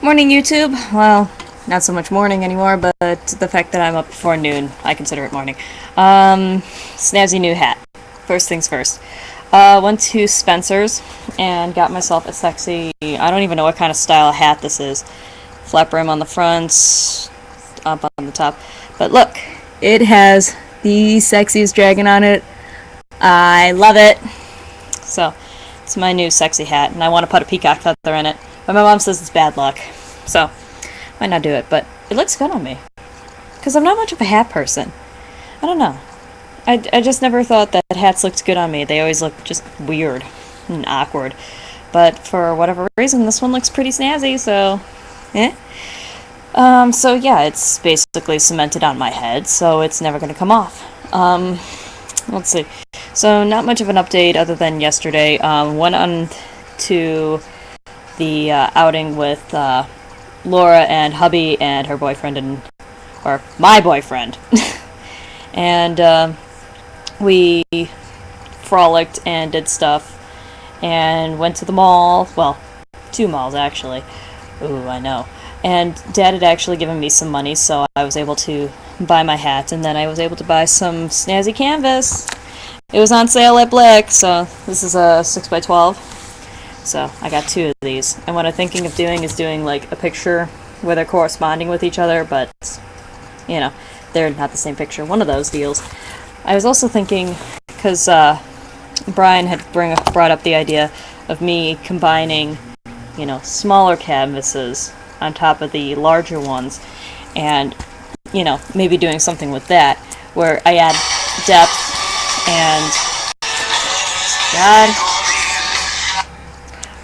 Morning, YouTube. Well, not so much morning anymore, but the fact that I'm up before noon, I consider it morning. Snazzy new hat. First things first. Went to Spencer's and got myself a sexy, I don't even know what kind of style hat this is. Flat brim on the front, up on the top. But look, it has the sexiest dragon on it. I love it. So, it's my new sexy hat, and I want to put a peacock feather in it. But my mom says it's bad luck. So, might not do it, but it looks good on me. Because I'm not much of a hat person. I don't know. I just never thought that hats looked good on me. They always look just weird and awkward. But for whatever reason, this one looks pretty snazzy, so... eh? So yeah, it's basically cemented on my head, so it's never going to come off. Let's see. So, not much of an update other than yesterday. Went on to the outing with Laura and hubby and her boyfriend or my boyfriend. And we frolicked and did stuff and went to the mall. Well, 2 malls actually. Ooh, I know. And Dad had actually given me some money, so I was able to buy my hat, and then I was able to buy some snazzy canvas. It was on sale at Blick, so this is a 6x12. So I got 2 of these. And what I'm thinking of doing is doing like a picture where they're corresponding with each other, but, you know, they're not the same picture. One of those deals. I was also thinking, because Brian had brought up the idea of me combining, you know, smaller canvases on top of the larger ones, and, you know, maybe doing something with that, where I add depth and... God...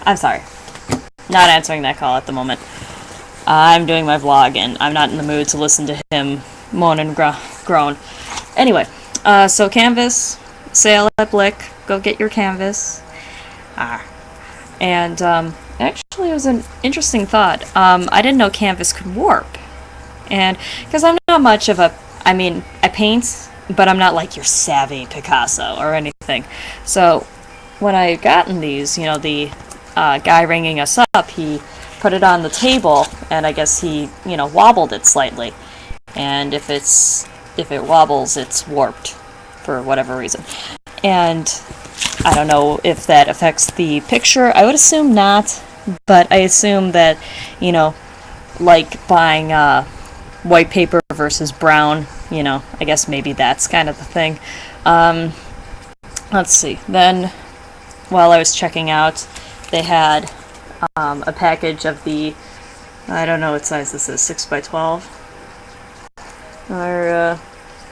I'm sorry. Not answering that call at the moment. I'm doing my vlog, and I'm not in the mood to listen to him moan and groan. Anyway, so canvas, sale at Blick, go get your canvas. And, actually it was an interesting thought. I didn't know canvas could warp. And, because I'm not much of a, I mean, I paint, but I'm not like your savvy Picasso or anything. So, when I gotten these, you know, the guy ringing us up, he put it on the table, and I guess he, you know, wobbled it slightly. And if it wobbles, it's warped for whatever reason. And I don't know if that affects the picture. I would assume not, but I assume that, you know, like buying white paper versus brown, you know, I guess maybe that's kind of the thing. Let's see. Then, while I was checking out, they had a package of the, I don't know what size this is, 6x12? Or,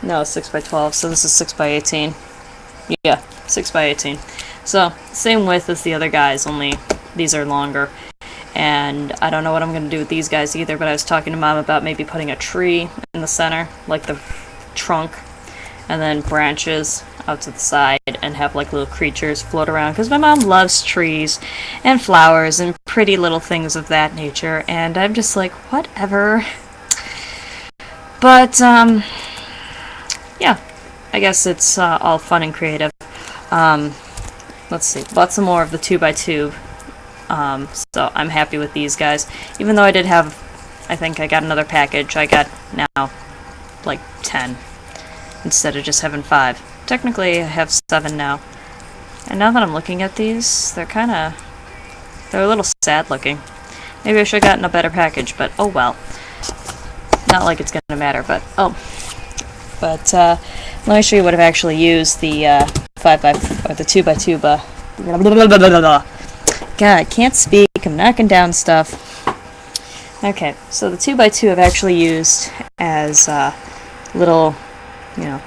no, 6x12, so this is 6x18. Yeah, 6x18. So, same width as the other guys, only these are longer. And I don't know what I'm going to do with these guys either, but I was talking to Mom about maybe putting a tree in the center, like the trunk, and then branches out to the side, and have like little creatures float around, because my mom loves trees and flowers and pretty little things of that nature, and I'm just like, whatever. But, yeah, I guess it's all fun and creative. Let's see, bought some more of the 2x2, so I'm happy with these guys. Even though I did have, I think I got another package, I got now like 10 instead of just having 5. Technically, I have 7 now. And now that I'm looking at these, they're a little sad looking. Maybe I should have gotten a better package, but oh well. Not like it's gonna matter, but oh. But, let me show you what I've actually used the, 5x, or the 2x2, God, I can't speak, I'm knocking down stuff. Okay, so the 2x2 I've actually used as, little, you know,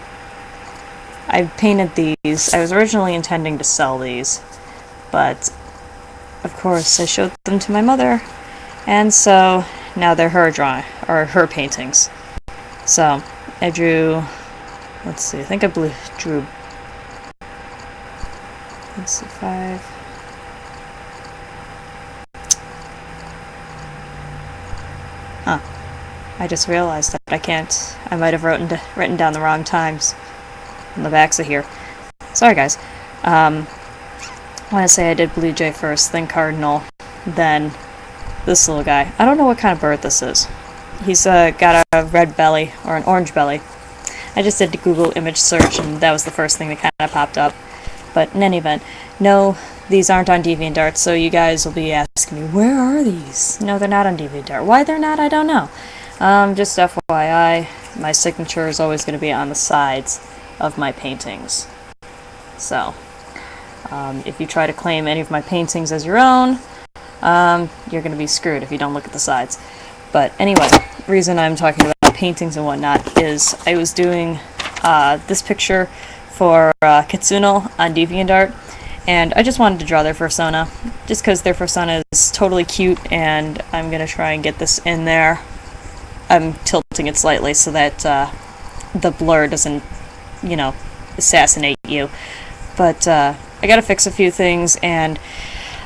I painted these. I was originally intending to sell these, but of course I showed them to my mother, and so now they're her drawing, or her paintings. So I drew, let's see, I think I drew, let's see, 5. Huh. I just realized that I might have written down the wrong times on the backs of here. Sorry, guys. I want to say I did Blue Jay first, then Cardinal, then this little guy. I don't know what kind of bird this is. He's got a red belly, or an orange belly. I just did the Google image search, and that was the first thing that kind of popped up. But in any event, no, these aren't on DeviantArt, so you guys will be asking me, where are these? No, they're not on DeviantArt. Why they're not, I don't know. Just FYI, my signature is always going to be on the sides of my paintings. So, if you try to claim any of my paintings as your own, you're going to be screwed if you don't look at the sides. But anyway, the reason I'm talking about paintings and whatnot is I was doing this picture for Kitsuno on DeviantArt, and I just wanted to draw their persona, just because their persona is totally cute, and I'm going to try and get this in there. I'm tilting it slightly so that the blur doesn't, you know, assassinate you. But I gotta fix a few things, and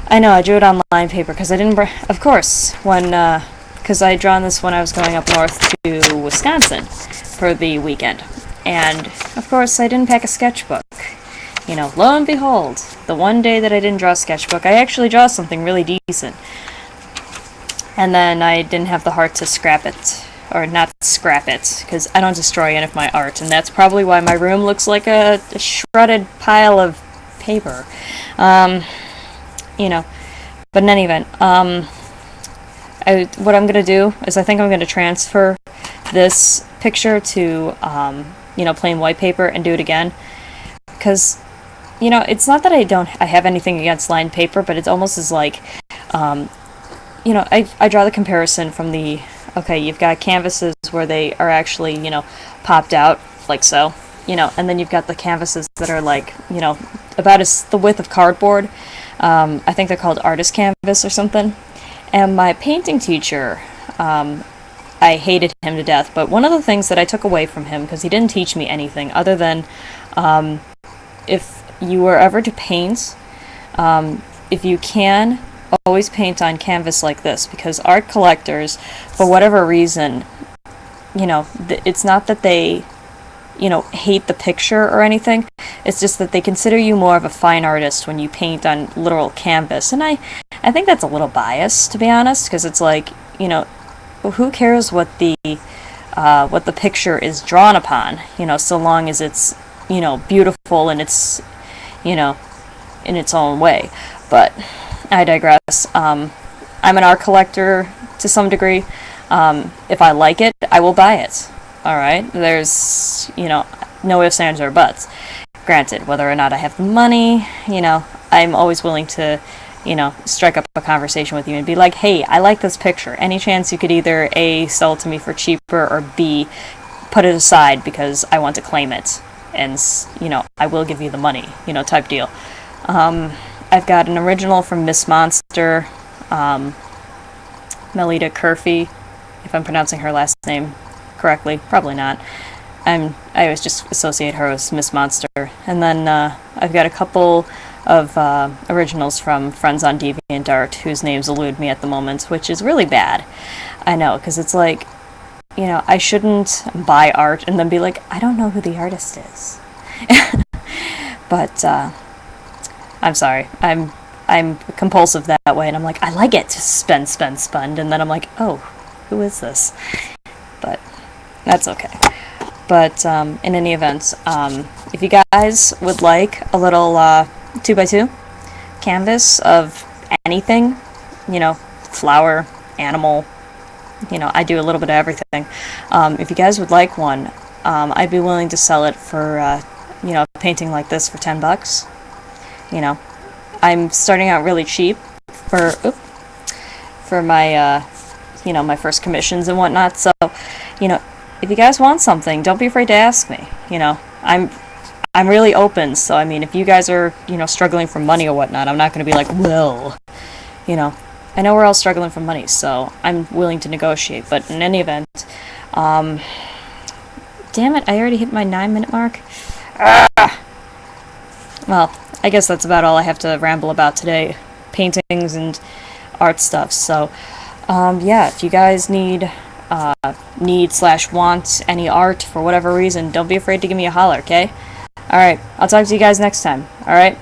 I know I drew it on line paper because I didn't, of course, because I had drawn this when I was going up north to Wisconsin for the weekend. And, of course, I didn't pack a sketchbook. You know, lo and behold, the one day that I didn't draw a sketchbook, I actually draw something really decent. And then I didn't have the heart to scrap it. Or not scrap it, because I don't destroy any of my art, and that's probably why my room looks like a shredded pile of paper. You know, but in any event, what I'm going to do is I think I'm going to transfer this picture to, you know, plain white paper and do it again, because, you know, it's not that I have anything against lined paper, but it's almost as like, you know, I draw the comparison from the, okay, you've got canvases where they are actually, you know, popped out, like so, you know, and then you've got the canvases that are like, you know, about the width of cardboard. I think they're called artist canvas or something. And my painting teacher, I hated him to death, but one of the things that I took away from him, because he didn't teach me anything other than, if you were ever to paint, if you can, always paint on canvas like this, because art collectors, for whatever reason, you know, it's not that they, you know, hate the picture or anything, it's just that they consider you more of a fine artist when you paint on literal canvas, and I think that's a little biased, to be honest, because it's like, you know, who cares what the picture is drawn upon, you know, so long as it's, you know, beautiful and it's, you know, in its own way. But I digress. I'm an art collector to some degree. If I like it, I will buy it. Alright? There's, you know, no ifs, ands, or buts. Granted, whether or not I have the money, you know, I'm always willing to, you know, strike up a conversation with you and be like, hey, I like this picture. Any chance you could either A, sell it to me for cheaper, or B, put it aside because I want to claim it. And, you know, I will give you the money, you know, type deal. I've got an original from Miss Monster, Melita Curfey, if I'm pronouncing her last name correctly. Probably not. I always just associate her with Miss Monster. And then I've got a couple of originals from friends on DeviantArt whose names elude me at the moment, which is really bad. I know, because it's like, you know, I shouldn't buy art and then be like, I don't know who the artist is. But I'm sorry. I'm compulsive that way, and I'm like, I like it to spend, and then I'm like, oh, who is this? But that's okay. But in any event, if you guys would like a little 2x2 canvas of anything, you know, flower, animal, you know, I do a little bit of everything. If you guys would like one, I'd be willing to sell it for, you know, a painting like this for $10. You know, I'm starting out really cheap for my, you know, my first commissions and whatnot. So, you know, if you guys want something, don't be afraid to ask me. You know, I'm really open. So, I mean, if you guys are, you know, struggling for money or whatnot, I'm not going to be like, well, you know, I know we're all struggling for money, so I'm willing to negotiate. But in any event, damn it, I already hit my 9-minute mark. Well, I guess that's about all I have to ramble about today. Paintings and art stuff. So, yeah, if you guys need /want any art for whatever reason, don't be afraid to give me a holler, okay? Alright, I'll talk to you guys next time, alright?